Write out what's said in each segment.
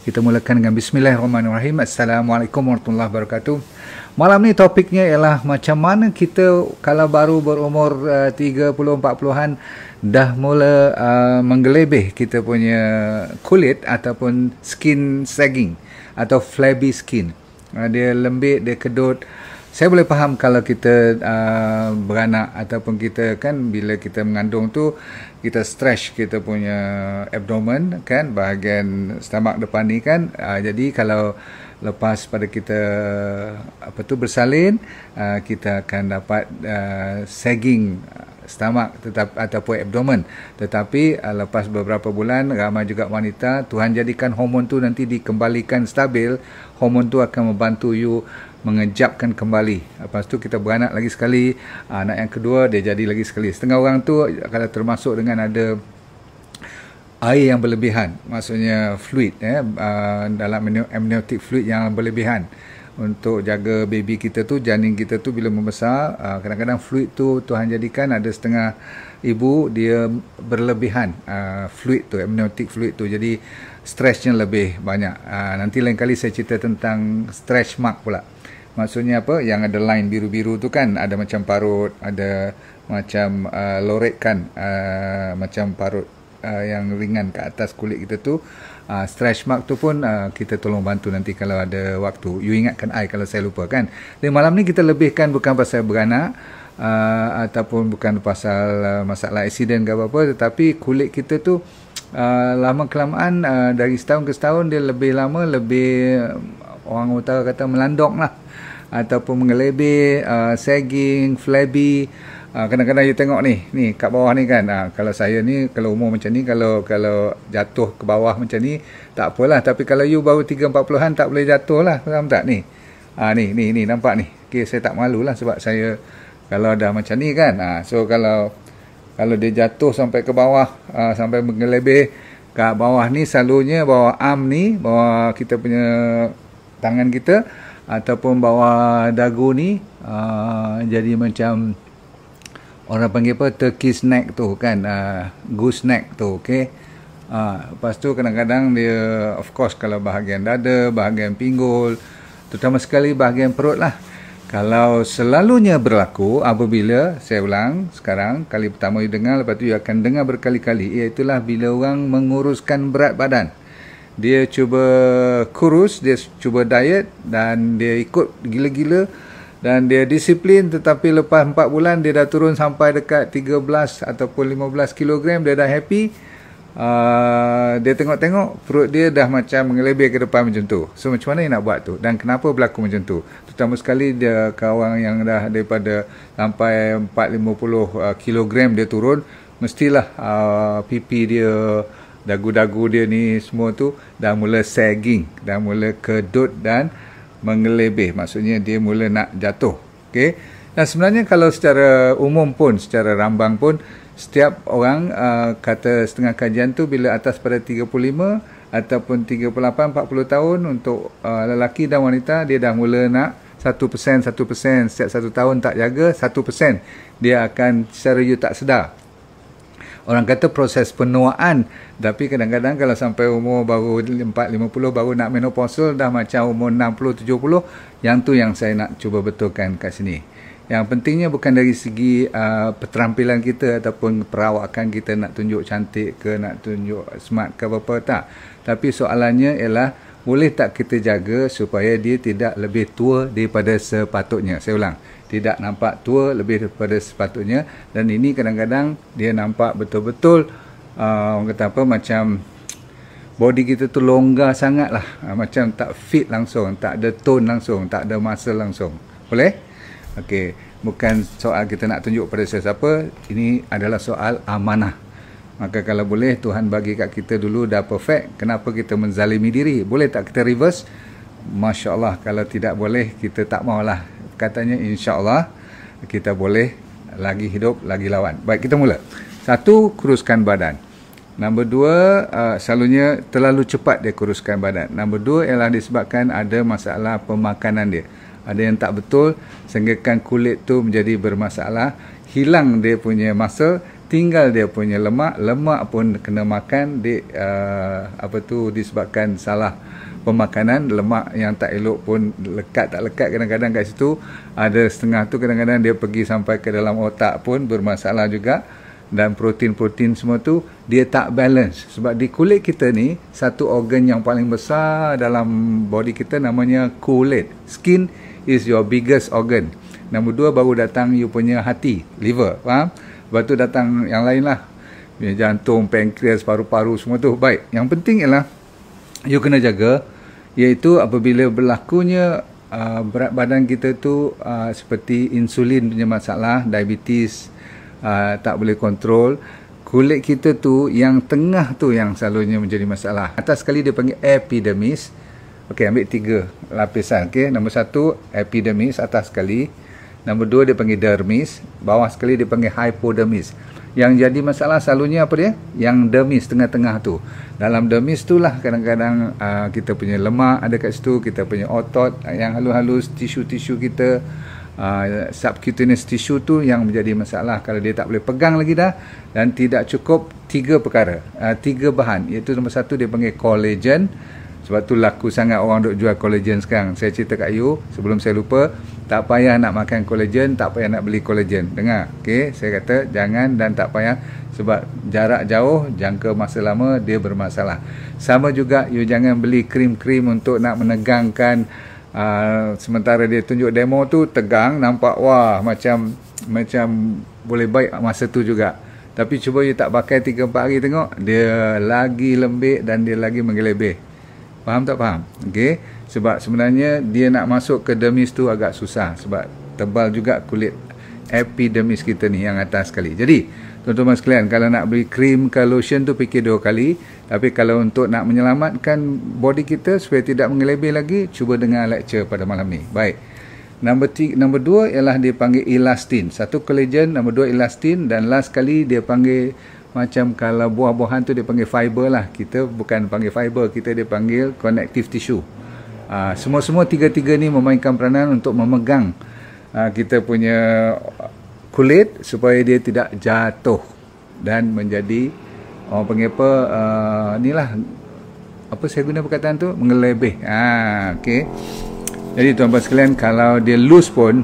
Kita mulakan dengan Bismillahirrahmanirrahim. Assalamualaikum warahmatullahi wabarakatuh. Malam ni topiknya ialah macam mana kita kalau baru berumur 30-40-an dah mula menggelebih kita punya kulit ataupun skin sagging atau flabby skin. Dia lembik, dia kedut. Saya boleh faham kalau kita beranak ataupun kita kan bila kita mengandung tu kita stretch kita punya abdomen kan, bahagian stomach depan ni kan. Jadi kalau lepas pada kita bersalin, kita akan dapat sagging stomach ataupun abdomen. Tetapi lepas beberapa bulan, ramai juga wanita Tuhan jadikan hormon tu nanti dikembalikan stabil. Hormon tu akan membantu you mengejapkan kembali. Lepas tu kita beranak lagi sekali, anak yang kedua dia jadi lagi sekali. Setengah orang tu kalau termasuk dengan ada air yang berlebihan, maksudnya fluid dalam amniotic fluid yang berlebihan untuk jaga baby kita tu, janin kita tu bila membesar. Kadang-kadang fluid tu Tuhan jadikan ada setengah ibu dia berlebihan fluid tu, amniotic fluid tu, jadi stretchnya lebih banyak. Nanti lain kali saya cerita tentang stretch mark pula. Maksudnya apa? Yang ada line biru-biru tu kan, ada macam parut, ada macam loret kan, macam parut yang ringan ke atas kulit kita tu. Stretch mark tu pun kita tolong bantu nanti kalau ada waktu. You ingatkan I kalau saya lupa kan. Dan malam ni kita lebihkan bukan pasal beranak ataupun bukan pasal masalah accident ke apa-apa, tetapi kulit kita tu lama kelamaan dari setahun ke setahun dia lebih lama, lebih orang utara kata melandok lah, ataupun mengelebih, sagging, flabby. Kadang-kadang you tengok ni kat bawah ni kan, kalau saya ni kalau umur macam ni, kalau jatuh ke bawah macam ni tak apalah, tapi kalau you baru 30-40an tak boleh jatuh lah, faham tak ni? Ni nampak ni. Okay, saya tak malu lah sebab saya kalau dah macam ni kan, so kalau dia jatuh sampai ke bawah, sampai mengelebih kat bawah ni, selalunya bawah arm ni, bawah kita punya tangan kita ataupun bawah dagu ni, jadi macam orang panggil apa, turkey's neck tu kan, goose neck tu. Okay. Lepas tu kadang-kadang dia, of course kalau bahagian dada, bahagian pinggul, terutama sekali bahagian perut lah. Kalau selalunya berlaku apabila, saya ulang sekarang, kali pertama you dengar, lepas tu you akan dengar berkali-kali, iaitulah bila orang menguruskan berat badan. Dia cuba kurus, dia cuba diet dan dia ikut gila-gila dan dia disiplin, tetapi lepas 4 bulan dia dah turun sampai dekat 13 ataupun 15 kilogram, dia dah happy. Dia tengok-tengok perut dia dah macam mengelebih ke depan macam tu. So macam mana dia nak buat tu? Dan kenapa berlaku macam tu? Terutama sekali dia kawan yang dah daripada sampai 4-50 kilogram dia turun, mestilah pipi dia, dagu-dagu dia ni semua tu dah mula sagging, dah mula kedut dan mengelebih. Maksudnya dia mula nak jatuh. Okay? Dan sebenarnya kalau secara umum pun, secara rambang pun, setiap orang kata setengah kajian tu bila atas pada 35 ataupun 38, 40 tahun untuk lelaki dan wanita, dia dah mula nak 1%, setiap 1 tahun tak jaga 1%, dia akan secara you tak sedar. Orang kata proses penuaan, tapi kadang-kadang kalau sampai umur baru 4-50 baru nak menopausal, dah macam umur 60-70, yang tu yang saya nak cuba betulkan kat sini. Yang pentingnya bukan dari segi keterampilan kita ataupun perawakan kita nak tunjuk cantik ke, nak tunjuk smart ke apa-apa, tak. Tapi soalannya ialah, boleh tak kita jaga supaya dia tidak lebih tua daripada sepatutnya. Saya ulang, tidak nampak tua lebih daripada sepatutnya. Dan ini kadang-kadang dia nampak betul-betul orang kata apa, macam body kita tu longgar sangat lah, macam tak fit langsung, tak ada tone langsung, tak ada muscle langsung. Boleh? Okey, bukan soal kita nak tunjuk pada sesiapa, ini adalah soal amanah. Maka kalau boleh Tuhan bagi kat kita dulu dah perfect, kenapa kita menzalimi diri? Boleh tak kita reverse? Masya Allah. Kalau tidak boleh, kita tak maulah. Katanya insya Allah kita boleh lagi hidup, lagi lawan. Baik, kita mula. 1, kuruskan badan. Nombor 2, selalunya terlalu cepat dia kuruskan badan. Nombor 2 ialah disebabkan ada masalah pemakanan dia. Ada yang tak betul sehingga kulit tu menjadi bermasalah, hilang dia punya muscle, tinggal dia punya lemak. Lemak pun kena makan disebabkan salah pemakanan. Lemak yang tak elok pun lekat tak lekat kadang-kadang kat situ. Ada setengah tu kadang-kadang dia pergi sampai ke dalam otak pun bermasalah juga. Dan protein-protein semua tu dia tak balance. Sebab di kulit kita ni, satu organ yang paling besar dalam body kita namanya kulit. Skin is your biggest organ. Nombor 2 baru datang you punya hati, liver, faham? Lepas tu datang yang lain lah, jantung, pankreas, paru-paru, semua tu. Baik, yang penting ialah you kena jaga, iaitu apabila berlakunya berat badan kita tu seperti insulin punya masalah, diabetes, tak boleh kontrol, kulit kita tu yang tengah tu yang selalunya menjadi masalah. Atas sekali dia panggil epidermis. Okey, ambil 3 lapisan. Okey, nombor 1 epidermis atas sekali. Nombor 2 dia panggil dermis, bawah sekali dia panggil hypodermis. Yang jadi masalah selalunya apa dia? Yang dermis tengah-tengah tu. Dalam dermis tu lah kadang-kadang kita punya lemak ada kat situ, kita punya otot yang halus-halus, tisu-tisu kita, subcutaneous tissue tu yang menjadi masalah kalau dia tak boleh pegang lagi dah. Dan tidak cukup 3 perkara, 3 bahan, iaitu nombor 1 dia panggil collagen. Sebab tu laku sangat orang duk jual collagen sekarang. Saya cerita kat you sebelum saya lupa, tak payah nak makan collagen, tak payah nak beli collagen. Dengar, okey, saya kata jangan dan tak payah, sebab jarak jauh, jangka masa lama dia bermasalah. Sama juga you jangan beli krim-krim untuk nak menegangkan. Sementara dia tunjuk demo tu tegang, nampak wah macam boleh baik masa tu juga. Tapi cuba you tak pakai 3-4 hari, tengok dia lagi lembik dan dia lagi menggelebih. Faham tak faham? Okey, sebab sebenarnya dia nak masuk ke dermis tu agak susah sebab tebal juga kulit epidermis kita ni yang atas sekali. Jadi tuan-tuan sekalian, kalau nak beli krim ke lotion tu fikir 2 kali. Tapi kalau untuk nak menyelamatkan body kita supaya tidak mengelebih lagi, cuba dengar lecture pada malam ni. Baik. Nombor 2 ialah dia panggil elastin. 1 collagen, nombor 2 elastin, dan last kali dia panggil, macam kalau buah-buahan tu dia panggil fiber lah. Kita bukan panggil fiber, kita dia panggil connective tissue. Semua-semua 3 ni memainkan peranan untuk memegang kita punya kulit supaya dia tidak jatuh dan menjadi, orang panggil apa, inilah apa saya guna perkataan tu, mengelebih. Okey. Jadi tuan-tuan sekalian, kalau dia loose pun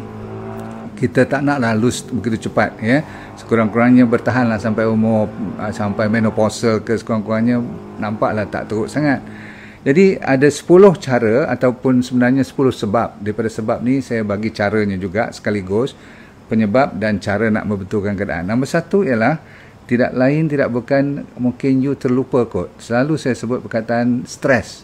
kita tak naklah loose begitu cepat, ya. Sekurang-kurangnya bertahanlah sampai umur, sampai menopausal ke, sekurang-kurangnya nampaklah tak teruk sangat. Jadi ada 10 cara ataupun sebenarnya 10 sebab. Daripada sebab ni saya bagi caranya juga sekaligus, penyebab dan cara nak membetulkan keadaan. Nombor 1 ialah tidak lain tidak bukan, mungkin you terlupa kot. Selalu saya sebut perkataan stres.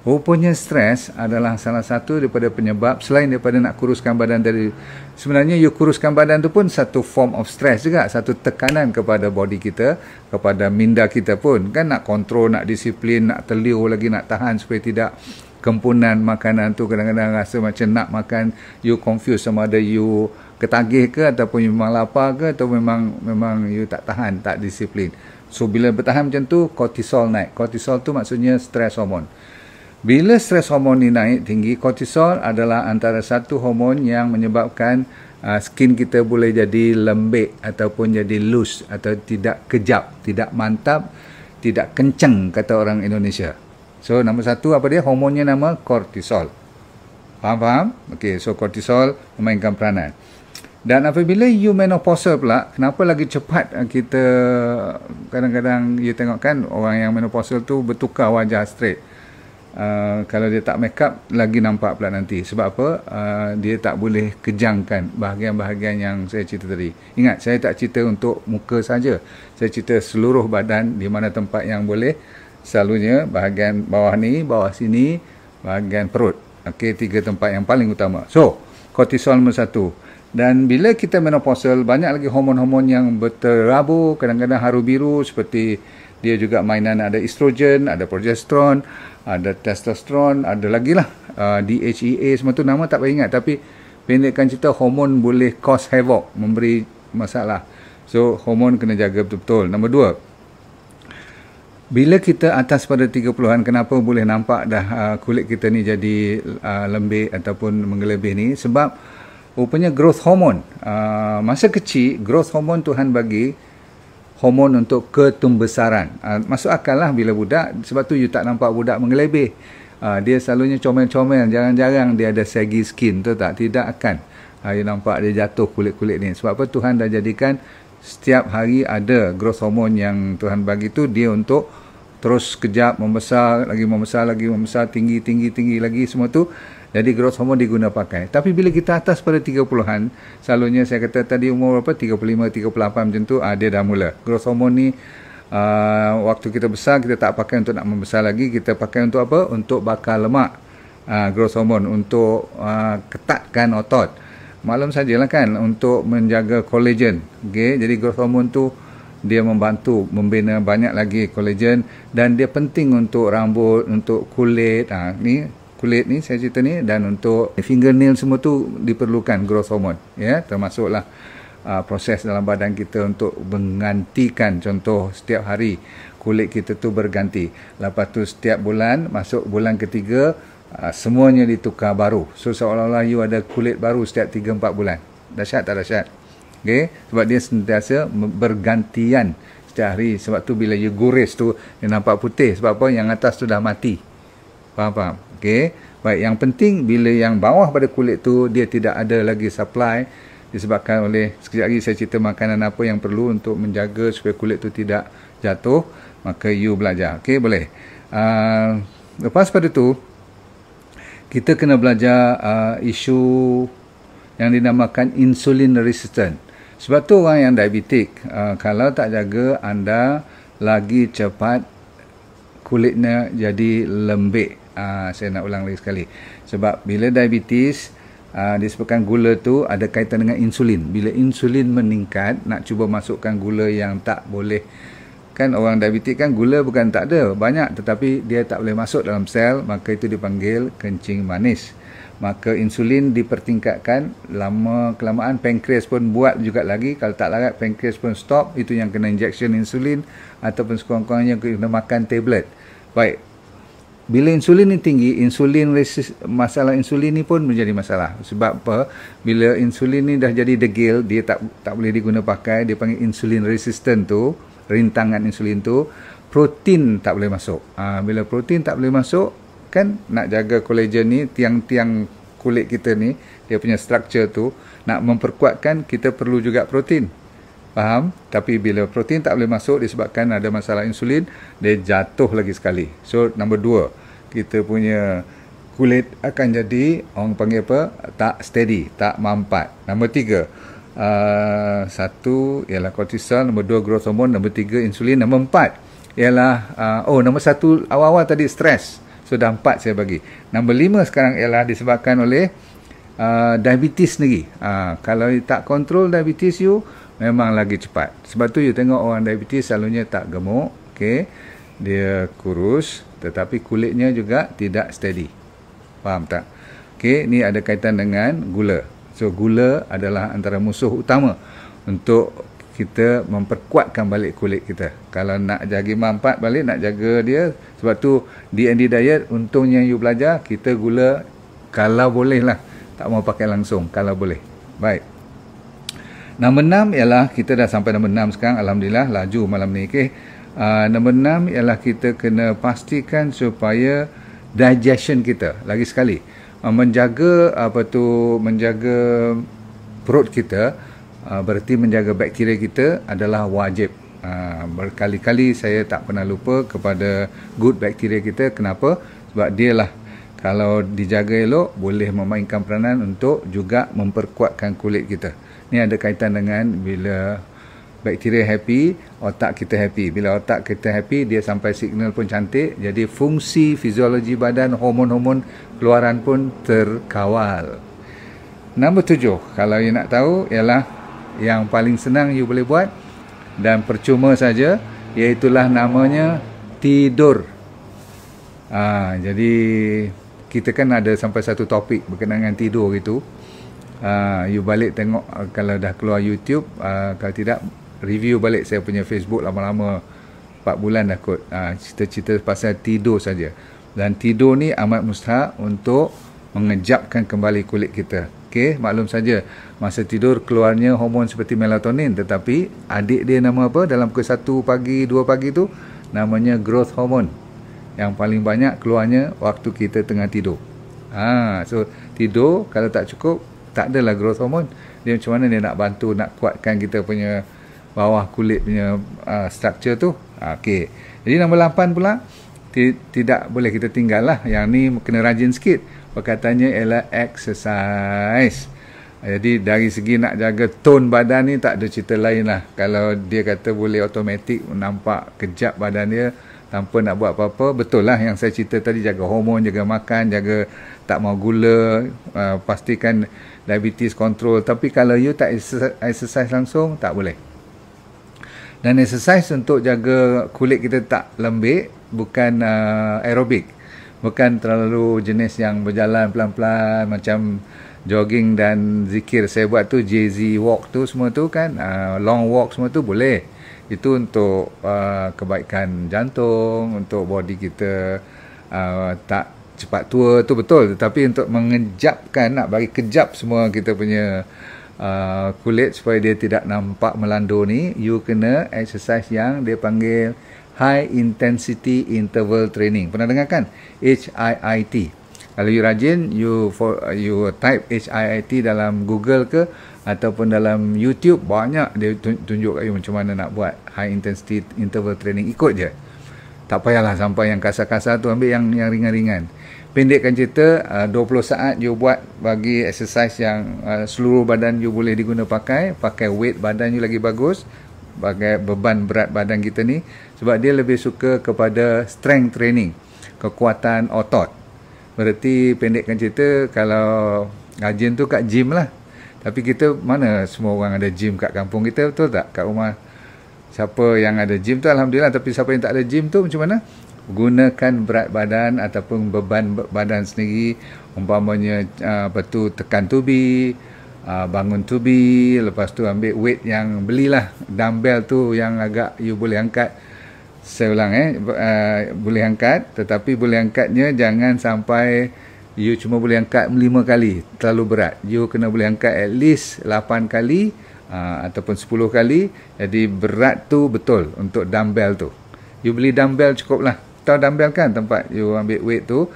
Rupanya stres adalah salah satu daripada penyebab, selain daripada nak kuruskan badan tadi. Sebenarnya you kuruskan badan tu pun satu form of stress juga, satu tekanan kepada body kita, kepada minda kita pun. Kan nak kontrol, nak disiplin, nak teliur lagi, nak tahan supaya tidak kempunan makanan tu. Kadang-kadang rasa macam nak makan, you confuse sama ada you ketagih ke ataupun you memang lapar ke, atau memang you tak tahan, tak disiplin. So bila bertahan macam tu, kortisol naik. Kortisol tu maksudnya stress hormon. Bila stres hormon ni naik tinggi, kortisol adalah antara satu hormon yang menyebabkan skin kita boleh jadi lembik ataupun jadi loose, atau tidak kejap, tidak mantap, tidak kencang kata orang Indonesia. So nombor 1 apa dia? Hormonnya nama kortisol. Faham? Okey, so kortisol memainkan peranan. Dan apabila you menopausal pula, kenapa lagi cepat kita, kadang-kadang you tengok kan orang yang menopausal tu bertukar wajah straight. Kalau dia tak make up lagi nampak pula nanti. Sebab apa? Dia tak boleh kejangkan bahagian-bahagian yang saya cerita tadi. Ingat, saya tak cerita untuk muka saja. Saya cerita seluruh badan, di mana tempat yang boleh. Selalunya bahagian bawah ni, bawah sini, bahagian perut. Okey, 3 tempat yang paling utama. So, kortisol nombor 1. Dan bila kita menopausal, banyak lagi hormon-hormon yang berterabur, kadang-kadang haru biru, seperti dia juga mainan, ada estrogen, ada progesteron, ada testosteron, ada lagi lah DHEA, semua tu nama tak payah ingat. Tapi pendekkan cerita, hormon boleh cause havoc, memberi masalah. So hormon kena jaga betul-betul. Nombor 2, bila kita atas pada 30-an, kenapa boleh nampak dah kulit kita ni jadi lembik ataupun menggelebih ni? Sebab rupanya growth hormone, masa kecil growth hormone Tuhan bagi hormon untuk ketumbesaran. Masuk akal lah bila budak, sebab tu you tak nampak budak mengelebih. Dia selalunya comel-comel, jarang-jarang dia ada saggy skin, tu tak? Tidak akan. You nampak dia jatuh kulit-kulit ni. Sebab apa? Tuhan dah jadikan setiap hari ada growth hormone yang Tuhan bagi tu, dia untuk terus kejap membesar lagi, tinggi lagi, semua tu. Jadi growth hormone diguna pakai. Tapi bila kita atas pada 30-an, selalunya saya kata tadi umur berapa? 35, 38 macam tu, dia dah mula. Growth hormone ni, waktu kita besar, kita tak pakai untuk nak membesar lagi. Kita pakai untuk apa? Untuk bakar lemak. Growth hormone untuk ketatkan otot. Maklum sajalah kan, untuk menjaga collagen. Okay? Jadi growth hormone tu, dia membantu membina banyak lagi collagen. Dan dia penting untuk rambut, untuk kulit. Kulit ni saya cerita ni, dan untuk fingernail semua tu diperlukan growth hormone, ya, termasuklah proses dalam badan kita untuk menggantikan. Contoh, setiap hari kulit kita tu berganti, lepas tu setiap bulan, masuk bulan ketiga, semuanya ditukar baru. So seolah-olah you ada kulit baru setiap 3-4 bulan. Dahsyat tak dahsyat? Okay? Sebab dia sentiasa bergantian setiap hari. Sebab tu bila you gores tu, dia nampak putih. Sebab apa? Yang atas tu dah mati. Faham? Okey. Baik, yang penting bila yang bawah pada kulit tu dia tidak ada lagi supply, disebabkan oleh, sekejap lagi saya cerita makanan apa yang perlu untuk menjaga supaya kulit tu tidak jatuh, maka you belajar. Okey, boleh. Lepas pada tu kita kena belajar isu yang dinamakan insulin resistant. Sebab tu orang yang diabetik, kalau tak jaga, anda lagi cepat kulitnya jadi lembik. Saya nak ulang lagi sekali. Sebab bila diabetes, disebabkan gula tu ada kaitan dengan insulin. Bila insulin meningkat, nak cuba masukkan gula yang tak boleh. Kan orang diabetes kan gula bukan tak ada, banyak, tetapi dia tak boleh masuk dalam sel, maka itu dipanggil kencing manis. Maka insulin dipertingkatkan, lama kelamaan pankreas pun buat juga lagi. Kalau tak larat, pankreas pun stop. Itu yang kena injection insulin, ataupun sekurang-kurangnya kena makan tablet. Baik. Bila insulin ni tinggi, masalah insulin ni pun menjadi masalah. Sebab apa? Bila insulin ni dah jadi degil, dia tak boleh diguna pakai, dia panggil insulin resistant tu, rintangan insulin tu, protein tak boleh masuk. Bila protein tak boleh masuk, kan nak jaga collagen ni, tiang-tiang kulit kita ni, dia punya structure tu, nak memperkuatkan, kita perlu juga protein. Faham? Tapi bila protein tak boleh masuk disebabkan ada masalah insulin, dia jatuh lagi sekali. So, nombor 2, kita punya kulit akan jadi, orang panggil apa? Tak steady, tak mampat. Nombor 3, 1 ialah kortisol, nombor 2 growth hormone, nombor 3 insulin, nombor 4 ialah, nombor 1 awal-awal tadi stres. So, dah 4 saya bagi. Nombor 5 sekarang ialah disebabkan oleh diabetes sendiri. Kalau tak kontrol diabetes you, memang lagi cepat. Sebab tu you tengok orang diabetes selalunya tak gemuk, okay? Dia kurus, tetapi kulitnya juga tidak steady. Faham tak? Okay, ni ada kaitan dengan gula. So gula adalah antara musuh utama untuk kita memperkuatkan balik kulit kita. Kalau nak jaga mampat balik, nak jaga dia, sebab tu D&D diet, untungnya you belajar, kita gula kalau boleh lah, tak mau pakai langsung kalau boleh. Baik. Nombor 6 ialah, kita dah sampai nombor 6 sekarang, alhamdulillah, laju malam ni. Okay? Nombor 6 ialah kita kena pastikan supaya digestion kita, lagi sekali, menjaga menjaga perut kita, berarti menjaga bakteria kita adalah wajib. Berkali-kali saya tak pernah lupa kepada good bakteria kita. Kenapa? Sebab dialah, kalau dijaga elok, boleh memainkan peranan untuk juga memperkuatkan kulit kita. Ni ada kaitan dengan bila bakteria happy, otak kita happy. Bila otak kita happy, dia sampai signal pun cantik. Jadi fungsi fiziologi badan, hormon-hormon keluaran pun terkawal. Nombor 7, kalau you nak tahu, ialah yang paling senang you boleh buat dan percuma saja, iaitulah namanya tidur. Jadi kita kan ada sampai satu topik berkenaan dengan tidur itu. You balik tengok, kalau dah keluar YouTube, kalau tidak, review balik saya punya Facebook lama-lama, 4 bulan dah kot, cerita-cerita pasal tidur saja. Dan tidur ni amat mustahak untuk mengejapkan kembali kulit kita. Okey, maklum saja masa tidur keluarnya hormon seperti melatonin, tetapi adik dia nama apa dalam pukul 1 pagi 2 pagi tu namanya growth hormone. Yang paling banyak keluarnya waktu kita tengah tidur. So tidur kalau tak cukup, tak adalah growth hormone. Dia macam mana dia nak bantu nak kuatkan kita punya bawah kulit punya structure tu. Okey. Jadi nombor 8 pula, tidak boleh kita tinggal lah. Yang ni kena rajin sikit. Perkataannya ialah exercise. Jadi dari segi nak jaga tone badan ni tak ada cerita lain lah. Kalau dia kata boleh automatik nampak kejap badan dia tanpa nak buat apa-apa, betul lah yang saya cerita tadi, jaga hormon, jaga makan, jaga tak mau gula, pastikan diabetes control. Tapi kalau you tak exercise langsung, tak boleh. Dan exercise untuk jaga kulit kita tak lembik, bukan aerobik. Bukan terlalu jenis yang berjalan pelan-pelan macam jogging dan zikir saya buat tu, JZ walk tu semua tu kan, long walk semua tu boleh. Itu untuk kebaikan jantung, untuk body kita tak cepat tua tu betul. Tetapi untuk mengejapkan, nak bagi kejap semua kita punya kulit supaya dia tidak nampak melandur ni, you kena exercise yang dia panggil High Intensity Interval Training. Pernah dengar kan? HIIT. Kalau you rajin, you type HIIT dalam Google ke ataupun dalam YouTube, banyak dia tunjuk kat you macam mana nak buat High Intensity Interval Training. Ikut je. Tak payahlah sampai yang kasar-kasar tu, ambil yang ringan-ringan. Pendekkan cerita, 20 saat you buat bagi exercise yang seluruh badan you boleh diguna pakai weight badan you lagi bagus, bagai beban berat badan kita ni, sebab dia lebih suka kepada strength training, kekuatan otot. Berarti pendekkan cerita, kalau rajin tu kat gym lah. Tapi kita mana semua orang ada gym kat kampung kita, betul tak? Kat rumah siapa yang ada gym tu alhamdulillah, tapi siapa yang tak ada gym tu macam mana? Gunakan berat badan ataupun beban badan sendiri, umpamanya tekan tubi, bangun tubi, lepas tu ambil weight yang belilah dumbbell tu yang agak you boleh angkat. Saya ulang boleh angkat, tetapi boleh angkatnya jangan sampai you cuma boleh angkat 5 kali, terlalu berat. You kena boleh angkat at least 8 kali ataupun 10 kali. Jadi berat tu betul untuk dumbbell tu. You beli dumbbell cukup lah. Tahu dumbbell kan, tempat you ambil weight tu,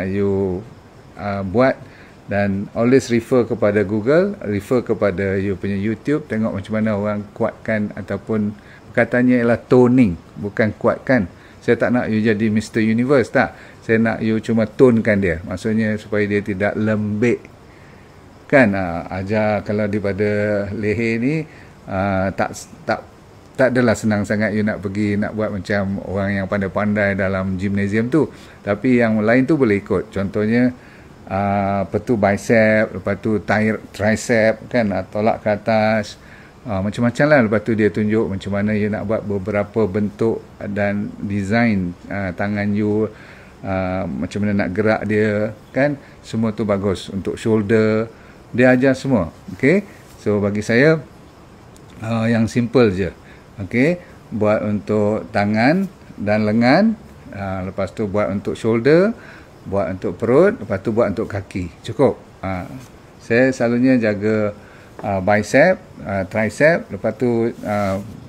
you buat. Dan always refer kepada Google, refer kepada you punya YouTube, tengok macam mana orang kuatkan, ataupun katanya ialah toning, bukan kuatkan. Saya tak nak you jadi Mr. Universe, tak. Saya nak you cuma tonekan dia. Maksudnya supaya dia tidak lembik. Kan, ajar kalau daripada leher ni, tak adalah senang sangat you nak pergi nak buat macam orang yang pandai-pandai dalam gymnasium tu. Tapi yang lain tu boleh ikut. Contohnya, bicep, lepas tu tricep kan, tolak ke atas, macam-macam lah. Lepas tu dia tunjuk macam mana you nak buat beberapa bentuk dan design tangan you, macam mana nak gerak dia kan, semua tu bagus. Untuk shoulder dia ajar semua. Okay, so bagi saya yang simple je. Okay, buat untuk tangan dan lengan, lepas tu buat untuk shoulder, buat untuk perut, lepas tu buat untuk kaki. Cukup. Saya selalunya jaga bicep, tricep, lepas tu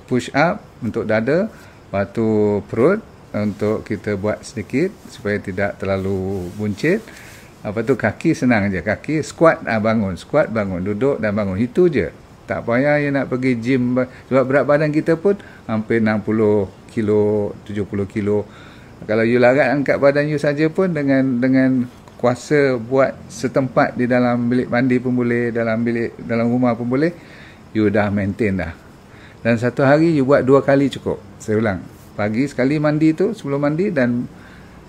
push up untuk dada, lepas tu perut untuk kita buat sedikit supaya tidak terlalu buncit. Lepas tu kaki senang je. Kaki squat, bangun, squat, bangun, duduk dan bangun. Itu je. Tak payah you nak pergi gym, sebab berat badan kita pun hampir 60 kilo, 70 kilo. Kalau you larat angkat badan you saja pun dengan kuasa buat setempat di dalam bilik mandi pun boleh, dalam rumah pun boleh, you dah maintain dah. Dan satu hari you buat 2 kali cukup. Saya ulang, pagi sekali mandi tu sebelum mandi, dan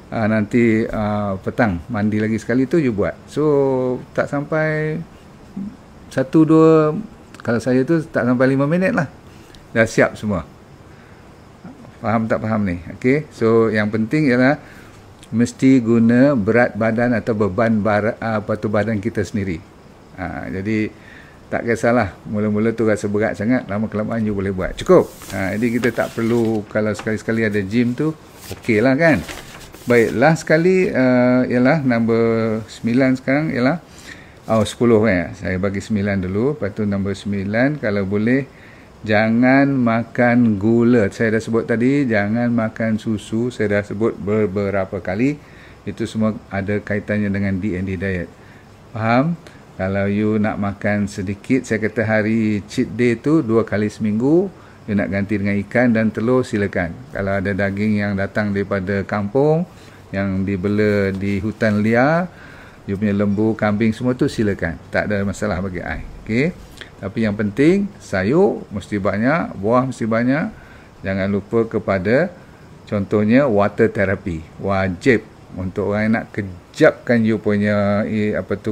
nanti petang mandi lagi sekali tu you buat. So tak sampai 1-2, kalau saya tu tak sampai 5 minit lah, dah siap semua. Faham tak faham ni? Okay, so yang penting ialah mesti guna berat badan atau beban badan kita sendiri. Jadi tak kisahlah mula-mula tu rasa berat sangat, lama-kelamaan you boleh buat. Cukup. Jadi kita tak perlu, kalau sekali-sekali ada gym tu, okey lah kan. Baik, last sekali ialah number 9 sekarang ialah Oh, 10 saya bagi 9 dulu. Lepas tu nombor 9, kalau boleh jangan makan gula. Saya dah sebut tadi, jangan makan susu. Saya dah sebut beberapa kali. Itu semua ada kaitannya dengan D&D diet. Faham? Kalau you nak makan sedikit, saya kata hari cheat day tu 2 kali seminggu, you nak ganti dengan ikan dan telur, silakan. Kalau ada daging yang datang daripada kampung, yang dibela di hutan liar, you punya lembu, kambing, semua tu silakan. Tak ada masalah bagi I. Okay? Tapi yang penting, sayur mesti banyak, buah mesti banyak. Jangan lupa kepada, contohnya, water therapy. Wajib untuk orang yang nak kejapkan you punya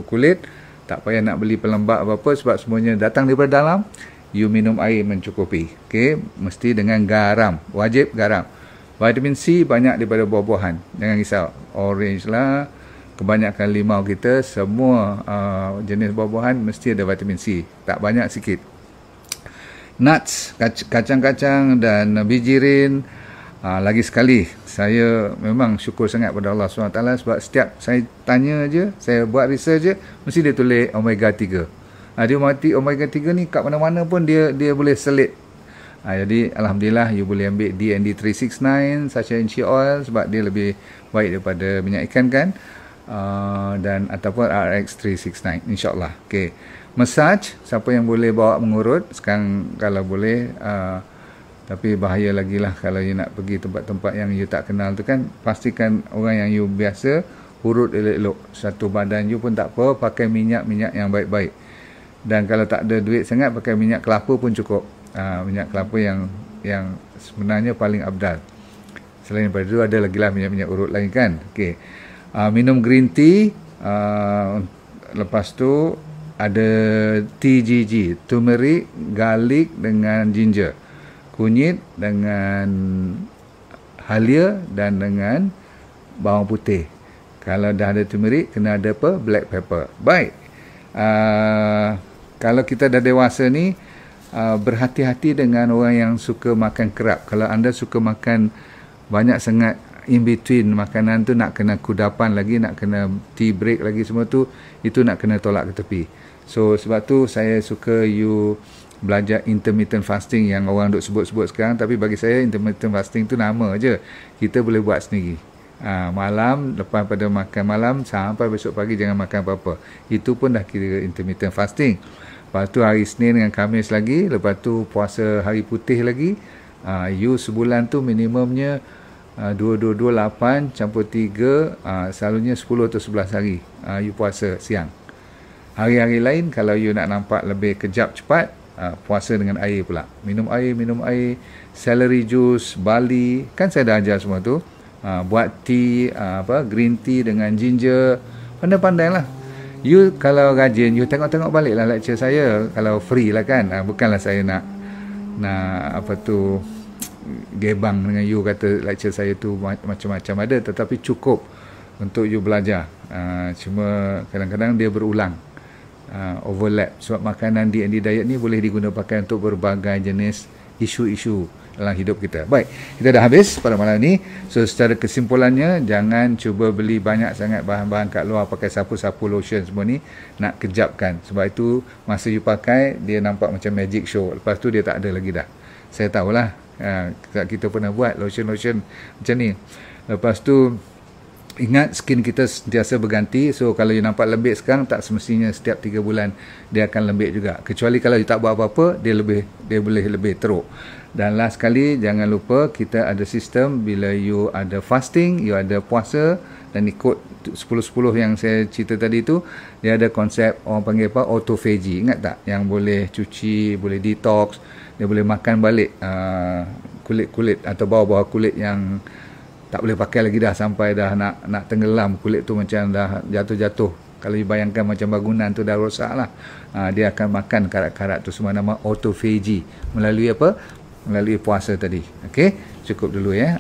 kulit. Tak payah nak beli pelembab apa-apa sebab semuanya datang daripada dalam. You minum air mencukupi. Okay? Mesti dengan garam. Wajib garam. Vitamin C banyak daripada buah-buahan. Jangan risau. Orange lah, kebanyakan limau kita, semua jenis buah-buahan mesti ada vitamin C. Tak banyak, sikit. Nuts, kacang-kacang dan bijirin. Lagi sekali, saya memang syukur sangat pada Allah SWT sebab setiap saya tanya je, saya buat research je, mesti dia tulis omega 3. Dia mati omega 3 ni kat mana-mana pun dia boleh selit. Jadi Alhamdulillah you boleh ambil D&D 369 Sacha Inchi Oil sebab dia lebih baik daripada minyak ikan kan. Dan ataupun RX 369 insyaAllah. Okay. Massage, siapa yang boleh bawa mengurut sekarang kalau boleh, tapi bahaya lagi lah kalau you nak pergi tempat-tempat yang you tak kenal tu kan. Pastikan orang yang you biasa urut elok-elok. Satu badan you pun tak apa, pakai minyak-minyak yang baik-baik. Dan kalau tak ada duit sangat, pakai minyak kelapa pun cukup. Minyak kelapa yang sebenarnya paling abdal. Selain daripada itu ada lagi lah minyak-minyak urut lain kan. Okay. Minum green tea. Lepas tu ada TGG, turmeric, garlic dengan ginger, kunyit dengan halia dan dengan bawang putih. Kalau dah ada turmeric, kena ada apa? Black pepper. Baik. Kalau kita dah dewasa ni, berhati-hati dengan orang yang suka makan kerap. Kalau anda suka makan banyak sangat in between makanan tu, nak kena kudapan lagi, nak kena tea break lagi, semua tu, itu nak kena tolak ke tepi. So sebab tu saya suka you belajar intermittent fasting yang orang duk sebut-sebut sekarang. Tapi bagi saya intermittent fasting tu nama je, kita boleh buat sendiri. Malam, lepas pada makan malam sampai besok pagi jangan makan apa-apa, itu pun dah kira intermittent fasting. Lepas tu hari Isnin dengan Khamis lagi, lepas tu puasa hari putih lagi. You sebulan tu minimumnya 2-2-2-8 campur 3, selalunya 10 atau 11 hari you puasa siang. Hari-hari lain kalau you nak nampak lebih kejap cepat, puasa dengan air pula. Minum air, celery juice, barley, kan saya dah ajar semua tu. Buat tea, green tea dengan ginger. Pandai-pandai lah. You kalau rajin, you tengok-tengok balik lah lecture saya. Kalau free lah kan. Bukanlah saya nak gebang dengan you kata lecture saya tu macam-macam ada. Tetapi cukup untuk you belajar. Cuma kadang-kadang dia berulang. Overlap. Sebab makanan D&D diet ni boleh digunakan pakai untuk berbagai jenis isu-isu dalam hidup kita. Baik, kita dah habis pada malam ni. So secara kesimpulannya, jangan cuba beli banyak sangat bahan-bahan kat luar, pakai sapu-sapu, lotion semua ni, nak kejapkan. Sebab itu masa you pakai, dia nampak macam magic show. Lepas tu dia tak ada lagi dah. Saya tahulah, kita pernah buat lotion-lotion macam ni. Lepas tu ingat skin kita sentiasa berganti. So kalau you nampak lembik sekarang, tak semestinya setiap 3 bulan dia akan lembik juga. Kecuali kalau you tak buat apa-apa, dia boleh lebih teruk. Dan last sekali, jangan lupa kita ada sistem bila you ada fasting, you ada puasa dan ikut 10-10 yang saya cerita tadi tu, dia ada konsep orang panggil apa? Autophagy. Ingat tak? Yang boleh cuci, boleh detox, dia boleh makan balik kulit-kulit atau bawah-bawah kulit yang tak boleh pakai lagi dah, sampai dah nak tenggelam, kulit tu macam dah jatuh-jatuh. Kalau you bayangkan macam bangunan tu dah rosak lah. Dia akan makan karat-karat tu semua, nama autophagy. Melalui apa? Melalui puasa tadi. Okey, cukup dulu ya.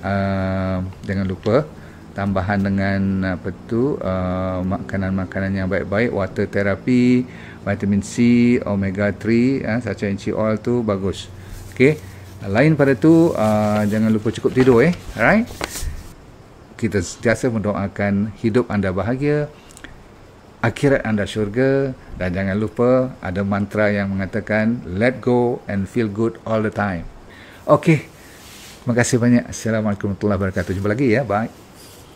Jangan lupa tambahan dengan makanan-makanan yang baik-baik, water therapy, vitamin C, omega 3, Sacha Inchi Oil tu bagus. Okey. Lain pada tu, jangan lupa cukup tidur Alright. Kita sentiasa mendoakan hidup anda bahagia, akhirat anda syurga. Dan jangan lupa ada mantra yang mengatakan let go and feel good all the time. Okey. Terima kasih banyak. Assalamualaikum warahmatullahi wabarakatuh. Jumpa lagi ya. Bye.